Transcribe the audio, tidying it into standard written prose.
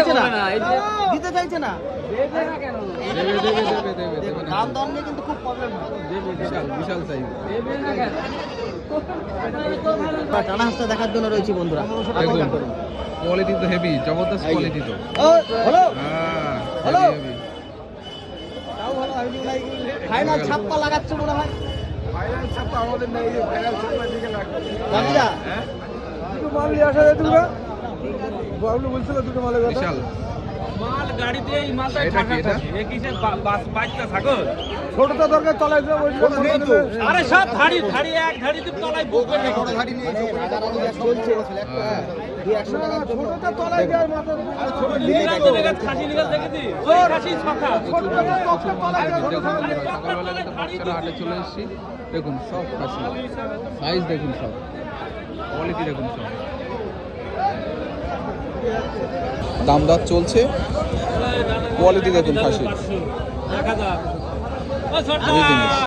চাইছে না, দিতে চাইছে না। দাম দর নিয়ে কিন্তু খুব প্রবলেম হয়। বিশাল সাইজ। টানা হাঁসটা দেখার জন্য রয়েছে বন্ধুরা। কোয়ালিটি তো হেভি, জবরদস্ত কোয়ালিটি তো। হ্যালো হ্যাঁ হ্যালো। হেভি। ফাইনাল ছাপ্পা লাগাচ্ছে মনে হয়। ফাইনাল ছাপ্পা আমাদের নেই, ফাইনাল ছাপ্পা দিকে লাগবে। বাকিরা দুটো মাল নিয়ে আসা যায় তোমরা? বাবলু বলছিল দুটো মালের কথা। বিশাল মাল গাড়িতে এই মালটা এটা কি ঢাকা এটা? থাকে এ কিসে বাচ্চা থাকো ছোটটা দরকার তলায় দেবো ওই আরে সব ধাড়ি ধাড়ি এক ধাড়িতে তলায় বুক করে রেখে দেয়। ছোটটা তলায় দেওয়ার মাথা নিরাজ নিরাজ খাসি নিরাজ দেখেছি ওই খাসি ছকা সকালবেলা কিন্তু বাচ্চারা হাটে চলে এসেছি। দেখুন সব খাসি, সাইজ দেখুন, সব কোয়ালিটি দেখুন, সব দাম দর চলছে। কোয়ালিটি দেখুন খাসি, 1000 ও ছোট এই জিনিস।